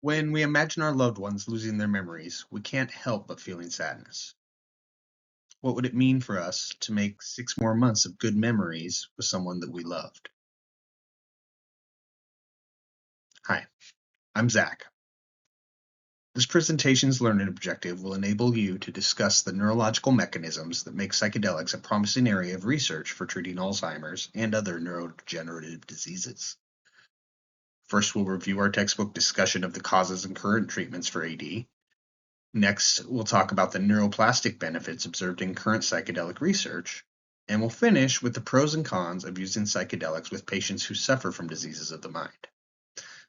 When we imagine our loved ones losing their memories, we can't help but feeling sadness. What would it mean for us to make 6 more months of good memories with someone that we loved? Hi, I'm Zach. This presentation's learning objective will enable you to discuss the neurological mechanisms that make psychedelics a promising area of research for treating Alzheimer's and other neurodegenerative diseases. First, we'll review our textbook discussion of the causes and current treatments for AD. Next, we'll talk about the neuroplastic benefits observed in current psychedelic research, and we'll finish with the pros and cons of using psychedelics with patients who suffer from diseases of the mind.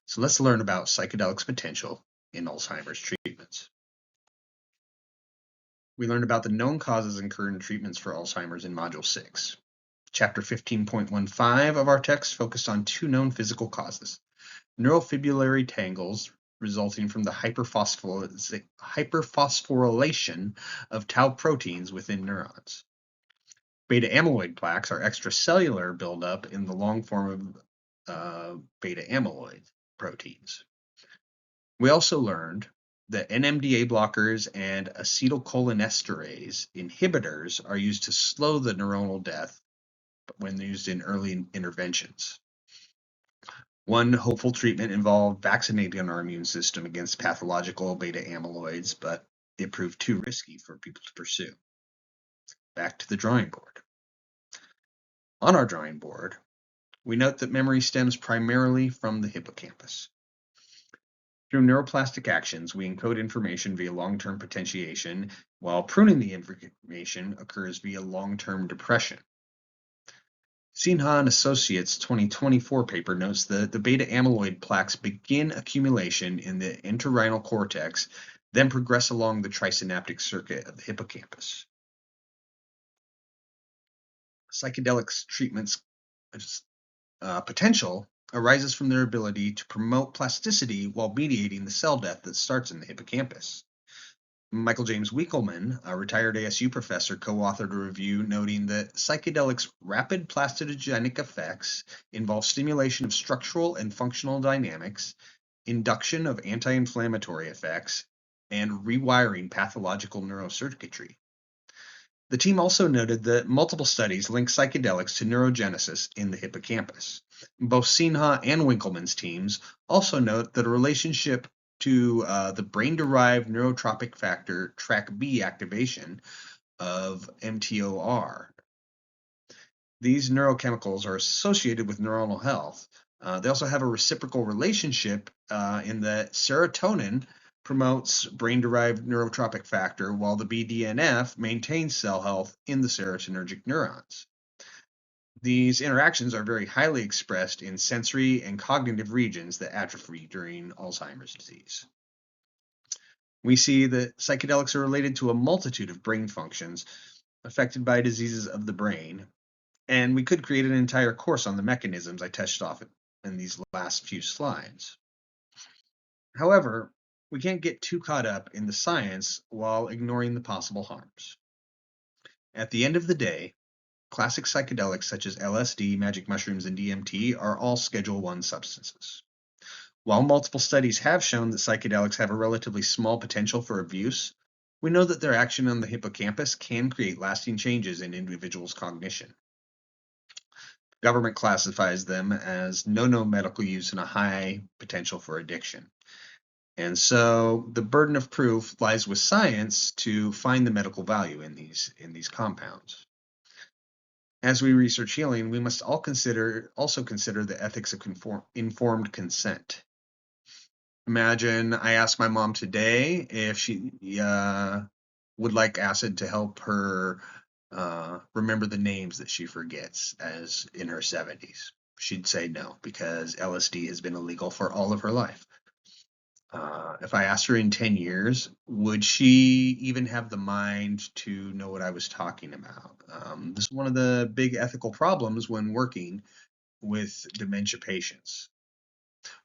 So let's learn about psychedelics' potential in Alzheimer's treatments. We learned about the known causes and current treatments for Alzheimer's in Module 6. Chapter 15.15 of our text focused on two known physical causes: neurofibrillary tangles resulting from the hyperphosphorylation of tau proteins within neurons. Beta amyloid plaques are extracellular buildup in the long form of beta amyloid proteins. We also learned that NMDA blockers and acetylcholinesterase inhibitors are used to slow the neuronal death when used in early interventions. One hopeful treatment involved vaccinating our immune system against pathological beta amyloids, but it proved too risky for people to pursue. Back to the drawing board. On our drawing board, we note that memory stems primarily from the hippocampus. Through neuroplastic actions, we encode information via long-term potentiation, while pruning the information occurs via long-term depression. Sinha and Associates' 2024 paper notes that the beta amyloid plaques begin accumulation in the entorhinal cortex, then progress along the trisynaptic circuit of the hippocampus. Psychedelics treatments potential arises from their ability to promote plasticity while mediating the cell death that starts in the hippocampus. Michael James Winkelman, a retired ASU professor, co-authored a review noting that psychedelics' rapid plastogenic effects involve stimulation of structural and functional dynamics, induction of anti-inflammatory effects, and rewiring pathological neurocircuitry. The team also noted that multiple studies link psychedelics to neurogenesis in the hippocampus. Both Sinha and Winkelman's teams also note that a relationship to the brain-derived neurotropic factor TrkB activation of mTOR. These neurochemicals are associated with neuronal health. They also have a reciprocal relationship in that serotonin promotes brain-derived neurotropic factor, while the BDNF maintains cell health in the serotonergic neurons. These interactions are very highly expressed in sensory and cognitive regions that atrophy during Alzheimer's disease. We see that psychedelics are related to a multitude of brain functions affected by diseases of the brain, and we could create an entire course on the mechanisms I touched off in these last few slides. However, we can't get too caught up in the science while ignoring the possible harms. At the end of the day, classic psychedelics such as LSD, magic mushrooms, and DMT are all Schedule I substances. While multiple studies have shown that psychedelics have a relatively small potential for abuse, we know that their action on the hippocampus can create lasting changes in individuals' cognition. The government classifies them as no medical use and a high potential for addiction. And so the burden of proof lies with science to find the medical value in these compounds. As we research healing, we must also consider the ethics of informed consent. Imagine I asked my mom today if she would like acid to help her remember the names that she forgets as in her 70s. She'd say no, because LSD has been illegal for all of her life. If I asked her in 10 years, would she even have the mind to know what I was talking about? This is one of the big ethical problems when working with dementia patients.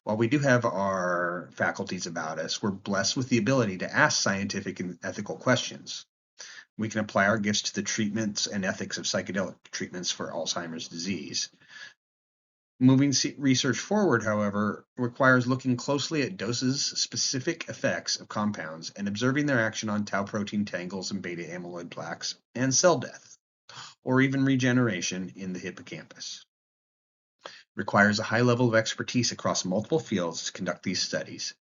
While we do have our faculties about us, we're blessed with the ability to ask scientific and ethical questions. We can apply our gifts to the treatments and ethics of psychedelic treatments for Alzheimer's disease. Moving research forward, however, requires looking closely at doses, specific effects of compounds, and observing their action on tau protein tangles and beta amyloid plaques, and cell death, or even regeneration in the hippocampus. It requires a high level of expertise across multiple fields to conduct these studies,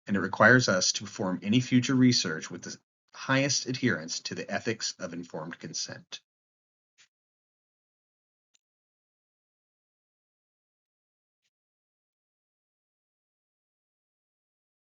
and it requires us to perform any future research with the highest adherence to the ethics of informed consent.